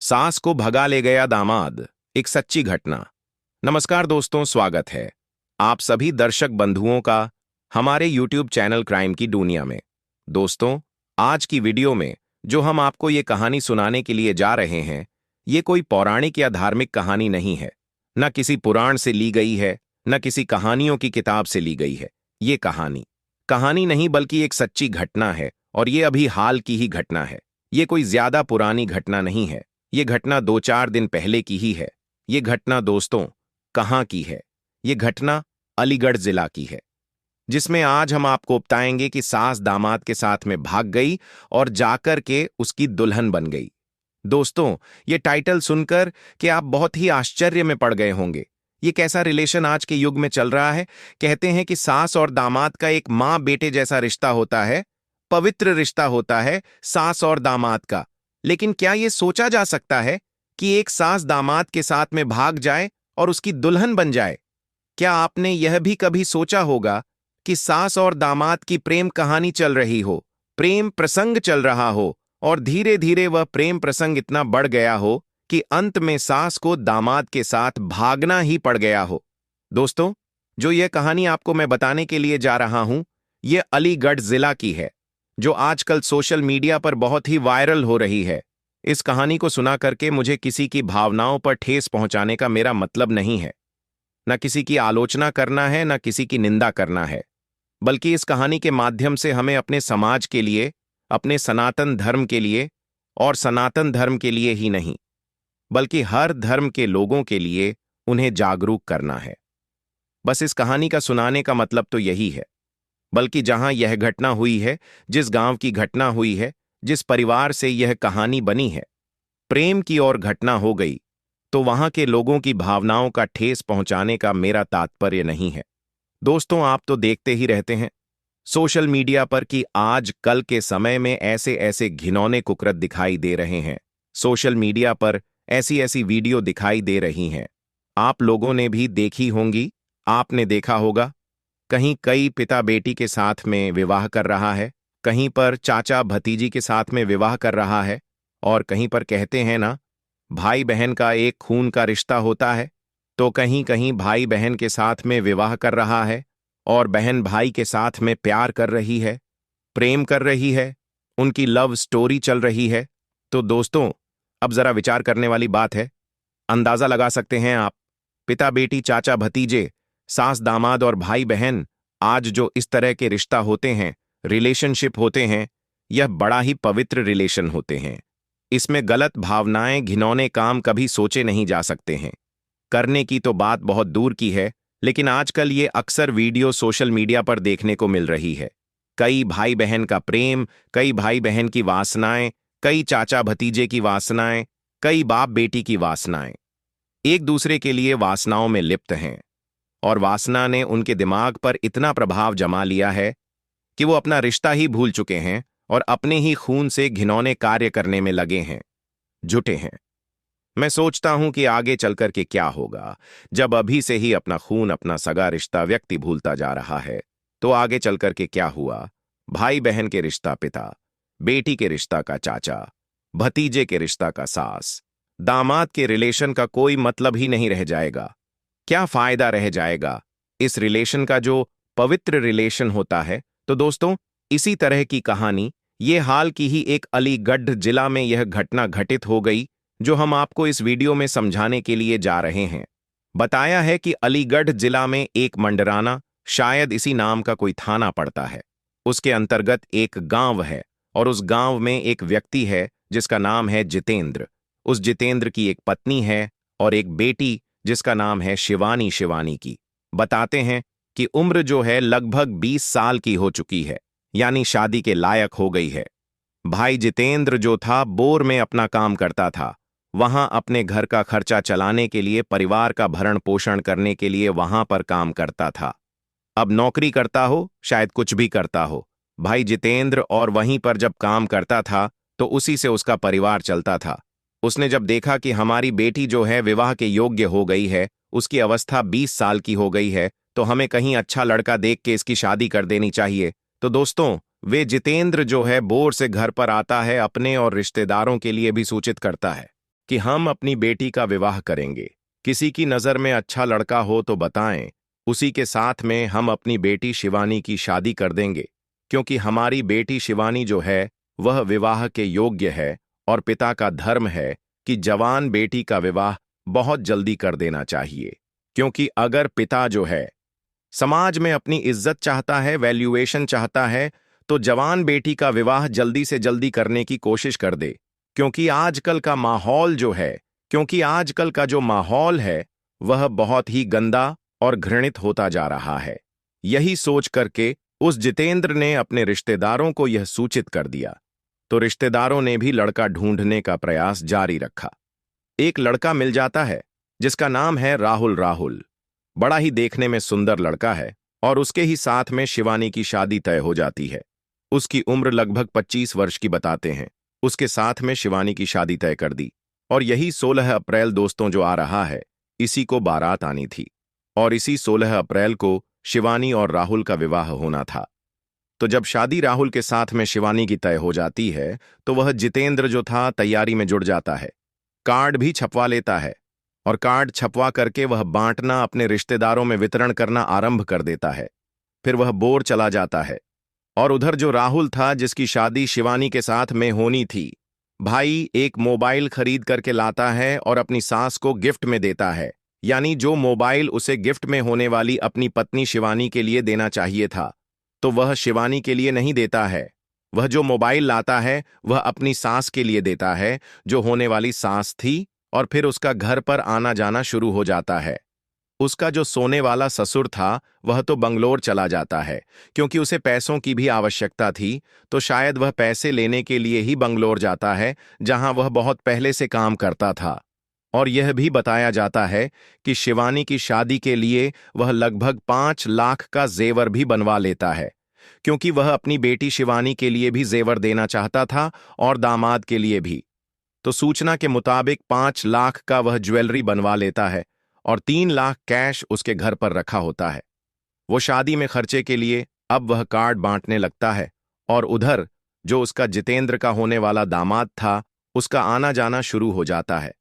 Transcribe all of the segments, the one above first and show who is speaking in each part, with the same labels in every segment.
Speaker 1: सास को भगा ले गया दामाद, एक सच्ची घटना। नमस्कार दोस्तों, स्वागत है आप सभी दर्शक बंधुओं का हमारे YouTube चैनल क्राइम की दुनिया में। दोस्तों, आज की वीडियो में जो हम आपको ये कहानी सुनाने के लिए जा रहे हैं, ये कोई पौराणिक या धार्मिक कहानी नहीं है, न किसी पुराण से ली गई है, न किसी कहानियों की किताब से ली गई है। ये कहानी नहीं बल्कि एक सच्ची घटना है, और ये अभी हाल की ही घटना है। ये कोई ज्यादा पुरानी घटना नहीं है। ये घटना 2-4 दिन पहले की ही है। ये घटना दोस्तों कहाँ की है? ये घटना अलीगढ़ जिला की है, जिसमें आज हम आपको बताएंगे कि सास दामाद के साथ में भाग गई और जाकर के उसकी दुल्हन बन गई। दोस्तों, ये टाइटल सुनकर कि आप बहुत ही आश्चर्य में पड़ गए होंगे। ये कैसा रिलेशन आज के युग में चल रहा है? कहते हैं कि सास और दामाद का एक मां बेटे जैसा रिश्ता होता है, पवित्र रिश्ता होता है सास और दामाद का। लेकिन क्या यह सोचा जा सकता है कि एक सास दामाद के साथ में भाग जाए और उसकी दुल्हन बन जाए? क्या आपने यह भी कभी सोचा होगा कि सास और दामाद की प्रेम कहानी चल रही हो, प्रेम प्रसंग चल रहा हो, और धीरे धीरे वह प्रेम प्रसंग इतना बढ़ गया हो कि अंत में सास को दामाद के साथ भागना ही पड़ गया हो? दोस्तों, जो यह कहानी आपको मैं बताने के लिए जा रहा हूं, यह अलीगढ़ जिला की है, जो आजकल सोशल मीडिया पर बहुत ही वायरल हो रही है। इस कहानी को सुना करके मुझे किसी की भावनाओं पर ठेस पहुंचाने का मेरा मतलब नहीं है। न किसी की आलोचना करना है, न किसी की निंदा करना है, बल्कि इस कहानी के माध्यम से हमें अपने समाज के लिए, अपने सनातन धर्म के लिए, और सनातन धर्म के लिए ही नहीं बल्कि हर धर्म के लोगों के लिए उन्हें जागरूक करना है। बस इस कहानी का सुनाने का मतलब तो यही है। बल्कि जहां यह घटना हुई है, जिस गांव की घटना हुई है, जिस परिवार से यह कहानी बनी है, प्रेम की और घटना हो गई, तो वहां के लोगों की भावनाओं का ठेस पहुंचाने का मेरा तात्पर्य नहीं है। दोस्तों, आप तो देखते ही रहते हैं सोशल मीडिया पर कि आज कल के समय में ऐसे ऐसे घिनौने कुकृत दिखाई दे रहे हैं। सोशल मीडिया पर ऐसी ऐसी वीडियो दिखाई दे रही हैं। आप लोगों ने भी देखी होंगी, आपने देखा होगा। कहीं कई पिता बेटी के साथ में विवाह कर रहा है, कहीं पर चाचा भतीजी के साथ में विवाह कर रहा है, और कहीं पर कहते हैं ना, भाई बहन का एक खून का रिश्ता होता है, तो कहीं कहीं भाई बहन के साथ में विवाह कर रहा है, और बहन भाई के साथ में प्यार कर रही है, प्रेम कर रही है, उनकी लव स्टोरी चल रही है। तो दोस्तों, अब जरा विचार करने वाली बात है। अंदाजा लगा सकते हैं आप, पिता बेटी, चाचा भतीजे, सास दामाद और भाई बहन, आज जो इस तरह के रिश्ता होते हैं, रिलेशनशिप होते हैं, यह बड़ा ही पवित्र रिलेशन होते हैं। इसमें गलत भावनाएं, घिनौने काम कभी सोचे नहीं जा सकते हैं। करने की तो बात बहुत दूर की है, लेकिन आजकल ये अक्सर वीडियो सोशल मीडिया पर देखने को मिल रही है। कई भाई बहन का प्रेम, कई भाई बहन की वासनाएं, कई चाचा भतीजे की वासनाएं, कई बाप बेटी की वासनाएं, एक दूसरे के लिए वासनाओं में लिप्त हैं, और वासना ने उनके दिमाग पर इतना प्रभाव जमा लिया है कि वो अपना रिश्ता ही भूल चुके हैं और अपने ही खून से घिनौने कार्य करने में लगे हैं, जुटे हैं। मैं सोचता हूं कि आगे चलकर के क्या होगा, जब अभी से ही अपना खून, अपना सगा रिश्ता व्यक्ति भूलता जा रहा है, तो आगे चलकर के क्या हुआ? भाई बहन के रिश्ता पिता, बेटी के रिश्ता का चाचा, भतीजे के रिश्ता का सास, दामाद के रिलेशन का कोई मतलब ही नहीं रह जाएगा। क्या फायदा रह जाएगा इस रिलेशन का, जो पवित्र रिलेशन होता है? तो दोस्तों, इसी तरह की कहानी, ये हाल की ही एक अलीगढ़ जिला में यह घटना घटित हो गई, जो हम आपको इस वीडियो में समझाने के लिए जा रहे हैं। बताया है कि अलीगढ़ जिला में एक मंडराना, शायद इसी नाम का कोई थाना पड़ता है, उसके अंतर्गत एक गांव है, और उस गांव में एक व्यक्ति है जिसका नाम है जितेंद्र। उस जितेंद्र की एक पत्नी है और एक बेटी जिसका नाम है शिवानी की। बताते हैं कि उम्र जो है लगभग 20 साल की हो चुकी है, यानी शादी के लायक हो गई है। भाई जितेंद्र जो था, बोर में अपना काम करता था। वहां अपने घर का खर्चा चलाने के लिए, परिवार का भरण पोषण करने के लिए वहां पर काम करता था। अब नौकरी करता हो, शायद कुछ भी करता हो, भाई जितेंद्र, और वहीं पर जब काम करता था तो उसी से उसका परिवार चलता था। उसने जब देखा कि हमारी बेटी जो है विवाह के योग्य हो गई है, उसकी अवस्था 20 साल की हो गई है, तो हमें कहीं अच्छा लड़का देख के इसकी शादी कर देनी चाहिए। तो दोस्तों, वे जितेंद्र जो है बोर से घर पर आता है, अपने और रिश्तेदारों के लिए भी सूचित करता है। कि हम अपनी बेटी का विवाह करेंगे। किसी की नज़र में अच्छा लड़का हो तो बताएं, उसी के साथ में हम अपनी बेटी शिवानी की शादी कर देंगे, क्योंकि हमारी बेटी शिवानी जो है वह विवाह के योग्य है और पिता का धर्म है कि जवान बेटी का विवाह बहुत जल्दी कर देना चाहिए। क्योंकि अगर पिता जो है समाज में अपनी इज्जत चाहता है, वैल्यूएशन चाहता है, तो जवान बेटी का विवाह जल्दी से जल्दी करने की कोशिश कर दे। क्योंकि आजकल का माहौल जो है क्योंकि आजकल का जो माहौल है वह बहुत ही गंदा और घृणित होता जा रहा है। यही सोच करके उस जितेंद्र ने अपने रिश्तेदारों को यह सूचित कर दिया। तो रिश्तेदारों ने भी लड़का ढूंढने का प्रयास जारी रखा। एक लड़का मिल जाता है जिसका नाम है राहुल। राहुल बड़ा ही देखने में सुंदर लड़का है और उसके ही साथ में शिवानी की शादी तय हो जाती है। उसकी उम्र लगभग 25 वर्ष की बताते हैं। उसके साथ में शिवानी की शादी तय कर दी और यही 16 अप्रैल दोस्तों जो आ रहा है, इसी को बारात आनी थी और इसी 16 अप्रैल को शिवानी और राहुल का विवाह होना था। तो जब शादी राहुल के साथ में शिवानी की तय हो जाती है तो वह जितेंद्र जो था तैयारी में जुट जाता है। कार्ड भी छपवा लेता है और कार्ड छपवा करके वह बांटना, अपने रिश्तेदारों में वितरण करना आरंभ कर देता है। फिर वह बोर चला जाता है। और उधर जो राहुल था जिसकी शादी शिवानी के साथ में होनी थी, भाई एक मोबाइल खरीद करके लाता है और अपनी सास को गिफ्ट में देता है। यानी जो मोबाइल उसे गिफ्ट में होने वाली अपनी पत्नी शिवानी के लिए देना चाहिए था, तो वह शिवानी के लिए नहीं देता है। वह जो मोबाइल लाता है वह अपनी सास के लिए देता है, जो होने वाली सास थी। और फिर उसका घर पर आना जाना शुरू हो जाता है। उसका जो सोने वाला ससुर था वह तो बंगलोर चला जाता है, क्योंकि उसे पैसों की भी आवश्यकता थी। तो शायद वह पैसे लेने के लिए ही बंगलोर जाता है, जहां वह बहुत पहले से काम करता था। और यह भी बताया जाता है कि शिवानी की शादी के लिए वह लगभग 5 लाख का जेवर भी बनवा लेता है, क्योंकि वह अपनी बेटी शिवानी के लिए भी जेवर देना चाहता था और दामाद के लिए भी। तो सूचना के मुताबिक 5 लाख का वह ज्वेलरी बनवा लेता है और 3 लाख कैश उसके घर पर रखा होता है। वो शादी में खर्चे के लिए अब वह कार्ड बांटने लगता है और उधर जो उसका जितेंद्र का होने वाला दामाद था, उसका आना जाना शुरू हो जाता है।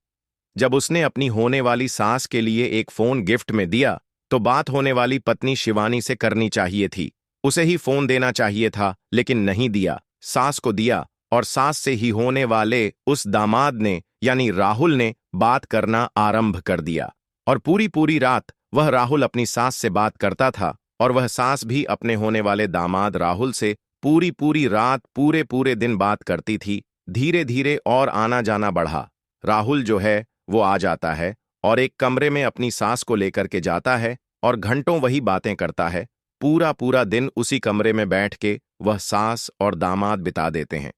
Speaker 1: जब उसने अपनी होने वाली सास के लिए एक फोन गिफ्ट में दिया, तो बात होने वाली पत्नी शिवानी से करनी चाहिए थी। उसे ही फोन देना चाहिए था, लेकिन नहीं दिया, सास को दिया। और सास से ही होने वाले उस दामाद ने यानी राहुल ने बात करना आरंभ कर दिया। और पूरी पूरी रात वह राहुल अपनी सास से बात करता था और वह सास भी अपने होने वाले दामाद राहुल से पूरी पूरी रात, पूरे पूरे दिन बात करती थी। धीरे धीरे और आना जाना बढ़ा। राहुल जो है वो आ जाता है और एक कमरे में अपनी सास को लेकर के जाता है और घंटों वही बातें करता है। पूरा पूरा दिन उसी कमरे में बैठ के वह सास और दामाद बिता देते हैं।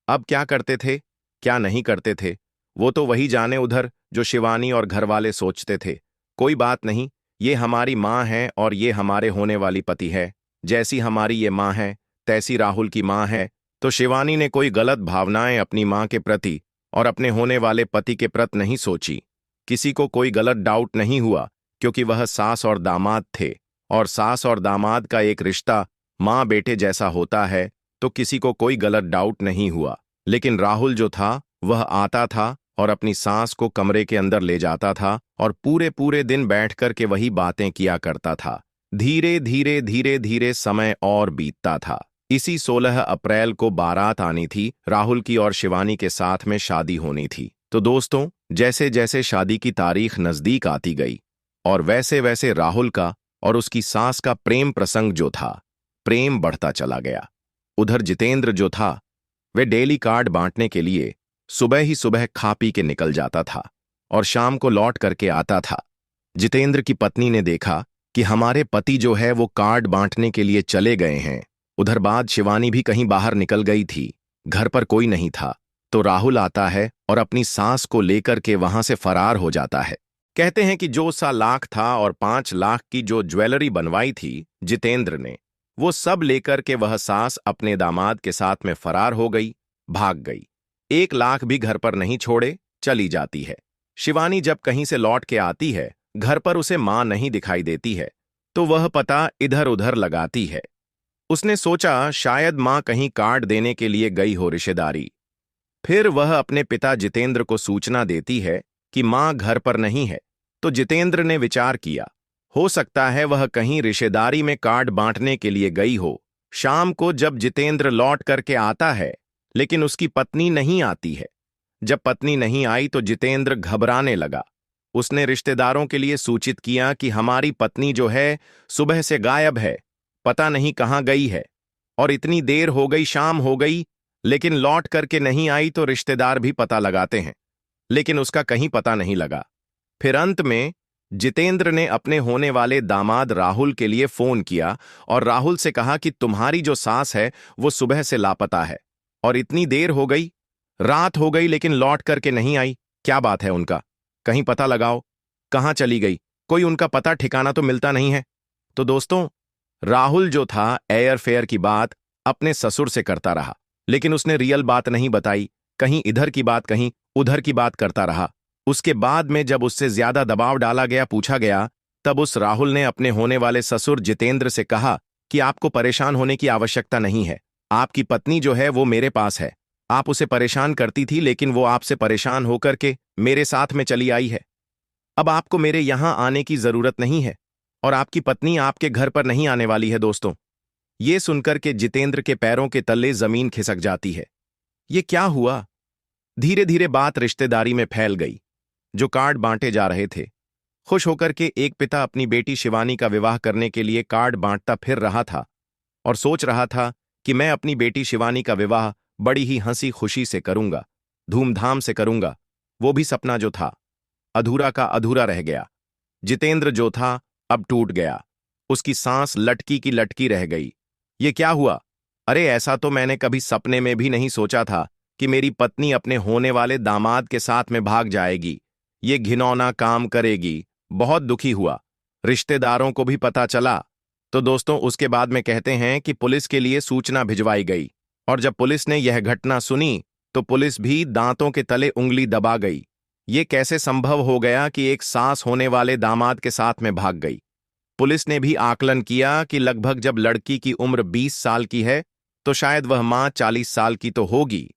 Speaker 1: अब क्या करते थे, क्या नहीं करते थे, वो तो वही जाने। उधर जो शिवानी और घर वाले सोचते थे, कोई बात नहीं, ये हमारी माँ है और ये हमारे होने वाली पति है। जैसी हमारी ये माँ है तैसी राहुल की माँ है। तो शिवानी ने कोई गलत भावनाएं अपनी माँ के प्रति और अपने होने वाले पति के प्रति नहीं सोची। किसी को कोई गलत डाउट नहीं हुआ, क्योंकि वह सास और दामाद थे और सास और दामाद का एक रिश्ता माँ बेटे जैसा होता है, तो किसी को कोई गलत डाउट नहीं हुआ। लेकिन राहुल जो था वह आता था और अपनी सास को कमरे के अंदर ले जाता था और पूरे पूरे दिन बैठ कर के वही बातें किया करता था। धीरे धीरे धीरे धीरे समय और बीतता था। इसी 16 अप्रैल को बारात आनी थी। राहुल की और शिवानी के साथ में शादी होनी थी। तो दोस्तों, जैसे जैसे शादी की तारीख नजदीक आती गई और वैसे वैसे राहुल का और उसकी सास का प्रेम प्रसंग जो था, प्रेम बढ़ता चला गया। उधर जितेंद्र जो था वे डेली कार्ड बांटने के लिए सुबह ही सुबह खा पी के निकल जाता था और शाम को लौट करके आता था। जितेंद्र की पत्नी ने देखा कि हमारे पति जो है वो कार्ड बांटने के लिए चले गए हैं। उधर बाद शिवानी भी कहीं बाहर निकल गई थी, घर पर कोई नहीं था। तो राहुल आता है और अपनी सास को लेकर के वहां से फरार हो जाता है। कहते हैं कि जो सा लाख था और 5 लाख की जो ज्वेलरी बनवाई थी जितेंद्र ने, वो सब लेकर के वह सास अपने दामाद के साथ में फरार हो गई, भाग गई। 1 लाख भी घर पर नहीं छोड़े चली जाती है। शिवानी जब कहीं से लौट के आती है, घर पर उसे मां नहीं दिखाई देती है, तो वह पता इधर उधर लगाती है। उसने सोचा शायद मां कहीं कार्ड देने के लिए गई हो रिश्तेदारी। फिर वह अपने पिता जितेंद्र को सूचना देती है कि मां घर पर नहीं है। तो जितेंद्र ने विचार किया, हो सकता है वह कहीं रिश्तेदारी में कार्ड बांटने के लिए गई हो। शाम को जब जितेंद्र लौट करके आता है, लेकिन उसकी पत्नी नहीं आती है। जब पत्नी नहीं आई तो जितेंद्र घबराने लगा। उसने रिश्तेदारों के लिए सूचित किया कि हमारी पत्नी जो है सुबह से गायब है, पता नहीं कहाँ गई है, और इतनी देर हो गई, शाम हो गई, लेकिन लौट करके नहीं आई। तो रिश्तेदार भी पता लगाते हैं, लेकिन उसका कहीं पता नहीं लगा। फिर अंत में जितेंद्र ने अपने होने वाले दामाद राहुल के लिए फोन किया और राहुल से कहा कि तुम्हारी जो सास है वो सुबह से लापता है, और इतनी देर हो गई, रात हो गई, लेकिन लौट करके नहीं आई। क्या बात है उनका, कहीं पता लगाओ, कहाँ चली गई, कोई उनका पता ठिकाना तो मिलता नहीं है। तो दोस्तों, राहुल जो था एयर फेयर की बात अपने ससुर से करता रहा, लेकिन उसने रियल बात नहीं बताई, कहीं इधर की बात कहीं उधर की बात करता रहा। उसके बाद में जब उससे ज्यादा दबाव डाला गया, पूछा गया, तब उस राहुल ने अपने होने वाले ससुर जितेंद्र से कहा कि आपको परेशान होने की आवश्यकता नहीं है, आपकी पत्नी जो है वो मेरे पास है। आप उसे परेशान करती थी, लेकिन वो आपसे परेशान होकर के मेरे साथ में चली आई है। अब आपको मेरे यहां आने की जरूरत नहीं है, और आपकी पत्नी आपके घर पर नहीं आने वाली है। दोस्तों, ये सुनकर के जितेंद्र के पैरों के तले जमीन खिसक जाती है। ये क्या हुआ? धीरे धीरे बात रिश्तेदारी में फैल गई। जो कार्ड बांटे जा रहे थे, खुश होकर के एक पिता अपनी बेटी शिवानी का विवाह करने के लिए कार्ड बांटता फिर रहा था और सोच रहा था कि मैं अपनी बेटी शिवानी का विवाह बड़ी ही हंसी खुशी से करूंगा, धूमधाम से करूंगा। वो भी सपना जो था अधूरा का अधूरा रह गया। जितेंद्र जो था अब टूट गया, उसकी सांस लटकी की लटकी रह गई। ये क्या हुआ? अरे, ऐसा तो मैंने कभी सपने में भी नहीं सोचा था कि मेरी पत्नी अपने होने वाले दामाद के साथ में भाग जाएगी, ये घिनौना काम करेगी। बहुत दुखी हुआ। रिश्तेदारों को भी पता चला। तो दोस्तों, उसके बाद में कहते हैं कि पुलिस के लिए सूचना भिजवाई गई, और जब पुलिस ने यह घटना सुनी तो पुलिस भी दांतों के तले उंगली दबा गई। ये कैसे संभव हो गया कि एक सास होने वाले दामाद के साथ में भाग गई? पुलिस ने भी आकलन किया कि लगभग जब लड़की की उम्र 20 साल की है तो शायद वह मां 40 साल की तो होगी,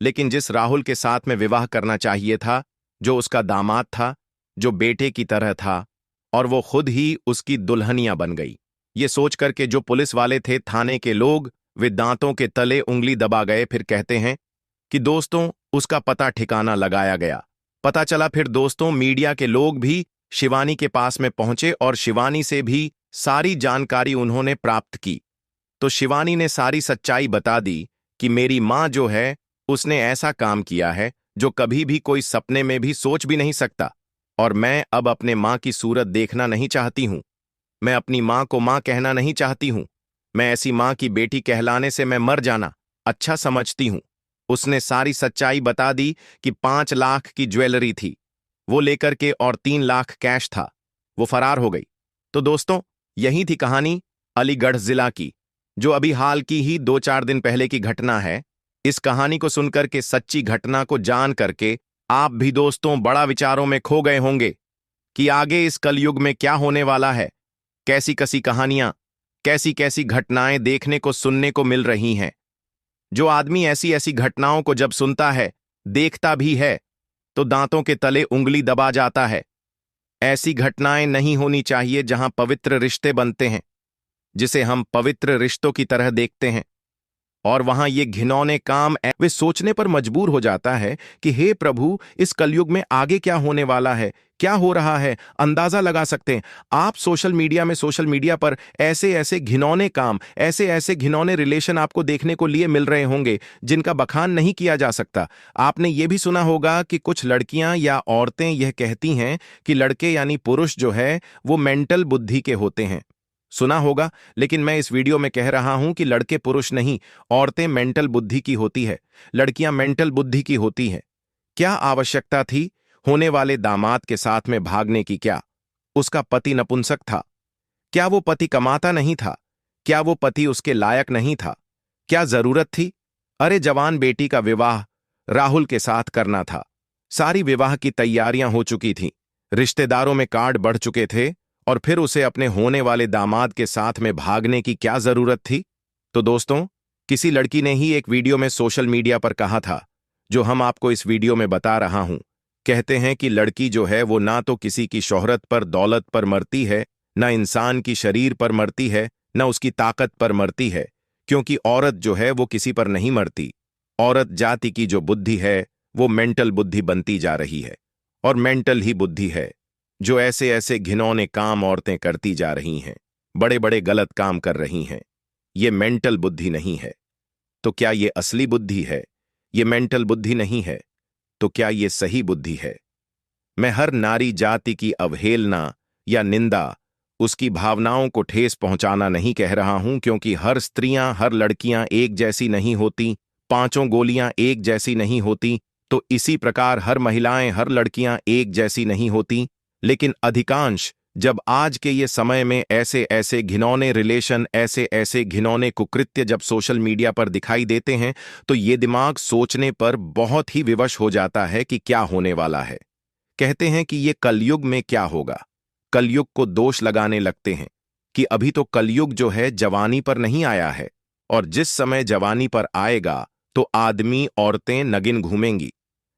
Speaker 1: लेकिन जिस राहुल के साथ में विवाह करना चाहिए था, जो उसका दामाद था, जो बेटे की तरह था, और वो खुद ही उसकी दुल्हनिया बन गई। ये सोच करके जो पुलिस वाले थे, थाने के लोग, वे दांतों के तले उंगली दबा गए। फिर कहते हैं कि दोस्तों, उसका पता ठिकाना लगाया गया। पता चला फिर दोस्तों, मीडिया के लोग भी शिवानी के पास में पहुंचे और शिवानी से भी सारी जानकारी उन्होंने प्राप्त की। तो शिवानी ने सारी सच्चाई बता दी कि मेरी मां जो है उसने ऐसा काम किया है जो कभी भी कोई सपने में भी सोच भी नहीं सकता, और मैं अब अपने मां की सूरत देखना नहीं चाहती हूं। मैं अपनी मां को मां कहना नहीं चाहती हूं। मैं ऐसी मां की बेटी कहलाने से मैं मर जाना अच्छा समझती हूं। उसने सारी सच्चाई बता दी कि 5 लाख की ज्वेलरी थी, वो लेकर के, और 3 लाख कैश था। वो फरार हो गई। तो दोस्तों, यही थी कहानी अलीगढ़ जिला की, जो अभी हाल की ही 2-4 दिन पहले की घटना है। इस कहानी को सुनकर के, सच्ची घटना को जान करके आप भी दोस्तों बड़ा विचारों में खो गए होंगे कि आगे इस कलयुग में क्या होने वाला है। कैसी कैसी कहानियां, कैसी कैसी घटनाएं देखने को सुनने को मिल रही हैं। जो आदमी ऐसी ऐसी घटनाओं को जब सुनता है, देखता भी है, तो दांतों के तले उंगली दबा जाता है। ऐसी घटनाएं नहीं होनी चाहिए जहां पवित्र रिश्ते बनते हैं, जिसे हम पवित्र रिश्तों की तरह देखते हैं, और वहां ये घिनौने काम वे सोचने पर मजबूर हो जाता है कि हे प्रभु, इस कलयुग में आगे क्या होने वाला है, क्या हो रहा है, अंदाजा लगा सकते हैं आप। सोशल मीडिया पर ऐसे ऐसे घिनौने काम, ऐसे ऐसे घिनौने रिलेशन आपको देखने को लिए मिल रहे होंगे जिनका बखान नहीं किया जा सकता। आपने ये भी सुना होगा कि कुछ लड़कियां या औरतें यह कहती हैं कि लड़के यानी पुरुष जो है वो मेंटल बुद्धि के होते हैं। सुना होगा, लेकिन मैं इस वीडियो में कह रहा हूं कि लड़के पुरुष नहीं, औरतें मेंटल बुद्धि की होती है, लड़कियां मेंटल बुद्धि की होती हैं। क्या आवश्यकता थी होने वाले दामाद के साथ में भागने की? क्या उसका पति नपुंसक था? क्या वो पति कमाता नहीं था? क्या वो पति उसके लायक नहीं था? क्या जरूरत थी? अरे, जवान बेटी का विवाह राहुल के साथ करना था। सारी विवाह की तैयारियां हो चुकी थीं, रिश्तेदारों में कार्ड बढ़ चुके थे, और फिर उसे अपने होने वाले दामाद के साथ में भागने की क्या जरूरत थी? तो दोस्तों, किसी लड़की ने ही एक वीडियो में सोशल मीडिया पर कहा था, जो हम आपको इस वीडियो में बता रहा हूं, कहते हैं कि लड़की जो है वो ना तो किसी की शोहरत पर दौलत पर मरती है, ना इंसान की शरीर पर मरती है, ना उसकी ताकत पर मरती है, क्योंकि औरत जो है वो किसी पर नहीं मरती। औरत जाति की जो बुद्धि है वो मेंटल बुद्धि बनती जा रही है, और मेंटल ही बुद्धि है जो ऐसे ऐसे घिनौने काम औरतें करती जा रही हैं, बड़े बड़े गलत काम कर रही हैं। ये मेंटल बुद्धि नहीं है तो क्या ये असली बुद्धि है? ये मेंटल बुद्धि नहीं है तो क्या ये सही बुद्धि है? मैं हर नारी जाति की अवहेलना या निंदा, उसकी भावनाओं को ठेस पहुंचाना नहीं कह रहा हूं, क्योंकि हर स्त्रियां, हर लड़कियां एक जैसी नहीं होती, पांचों गोलियां एक जैसी नहीं होती, तो इसी प्रकार हर महिलाएं, हर लड़कियां एक जैसी नहीं होती। लेकिन अधिकांश, जब आज के ये समय में ऐसे ऐसे घिनौने रिलेशन, ऐसे ऐसे घिनौने कुकृत्य जब सोशल मीडिया पर दिखाई देते हैं, तो ये दिमाग सोचने पर बहुत ही विवश हो जाता है कि क्या होने वाला है। कहते हैं कि ये कलयुग में क्या होगा। कलयुग को दोष लगाने लगते हैं कि अभी तो कलयुग जो है जवानी पर नहीं आया है, और जिस समय जवानी पर आएगा तो आदमी औरतें नगिन घूमेंगी।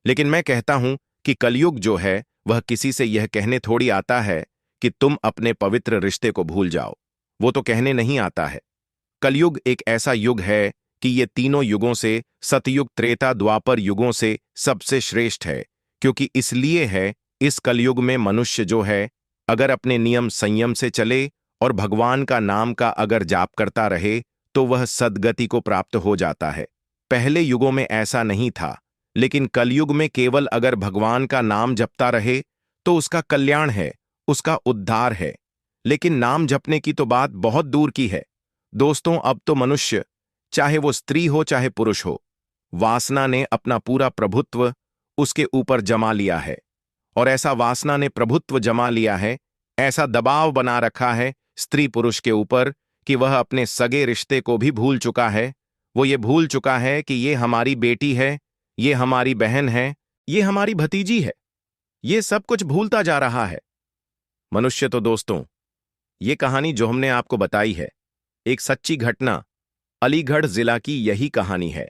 Speaker 1: लेकिन मैं कहता हूं कि कलयुग जो है वह किसी से यह कहने थोड़ी आता है कि तुम अपने पवित्र रिश्ते को भूल जाओ। वो तो कहने नहीं आता है। कलयुग एक ऐसा युग है कि ये तीनों युगों से, सतयुग, त्रेता, द्वापर युगों से सबसे श्रेष्ठ है, क्योंकि इसलिए है, इस कलयुग में मनुष्य जो है अगर अपने नियम संयम से चले और भगवान का नाम का अगर जाप करता रहे तो वह सद्गति को प्राप्त हो जाता है। पहले युगों में ऐसा नहीं था, लेकिन कलयुग में केवल अगर भगवान का नाम जपता रहे तो उसका कल्याण है, उसका उद्धार है। लेकिन नाम जपने की तो बात बहुत दूर की है दोस्तों। अब तो मनुष्य, चाहे वो स्त्री हो चाहे पुरुष हो, वासना ने अपना पूरा प्रभुत्व उसके ऊपर जमा लिया है। और ऐसा वासना ने प्रभुत्व जमा लिया है, ऐसा दबाव बना रखा है स्त्री पुरुष के ऊपर कि वह अपने सगे रिश्ते को भी भूल चुका है। वो ये भूल चुका है कि ये हमारी बेटी है, ये हमारी बहन है, ये हमारी भतीजी है। ये सब कुछ भूलता जा रहा है मनुष्य। तो दोस्तों, ये कहानी जो हमने आपको बताई है, एक सच्ची घटना, अलीगढ़ जिला की यही कहानी है।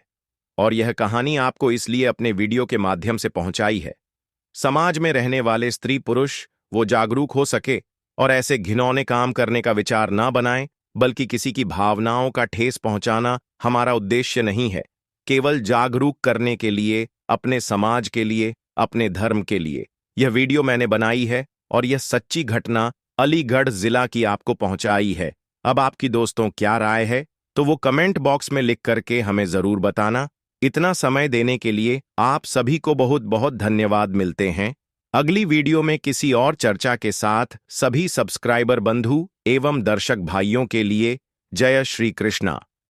Speaker 1: और यह कहानी आपको इसलिए अपने वीडियो के माध्यम से पहुंचाई है, समाज में रहने वाले स्त्री पुरुष वो जागरूक हो सके और ऐसे घिनौने काम करने का विचार ना बनाएं। बल्कि किसी की भावनाओं का ठेस पहुंचाना हमारा उद्देश्य नहीं है। केवल जागरूक करने के लिए, अपने समाज के लिए, अपने धर्म के लिए यह वीडियो मैंने बनाई है, और यह सच्ची घटना अलीगढ़ जिला की आपको पहुंचाई है। अब आपकी दोस्तों क्या राय है तो वो कमेंट बॉक्स में लिख करके हमें जरूर बताना। इतना समय देने के लिए आप सभी को बहुत बहुत धन्यवाद। मिलते हैं अगली वीडियो में किसी और चर्चा के साथ। सभी सब्सक्राइबर बंधु एवं दर्शक भाइयों के लिए जय श्री कृष्णा।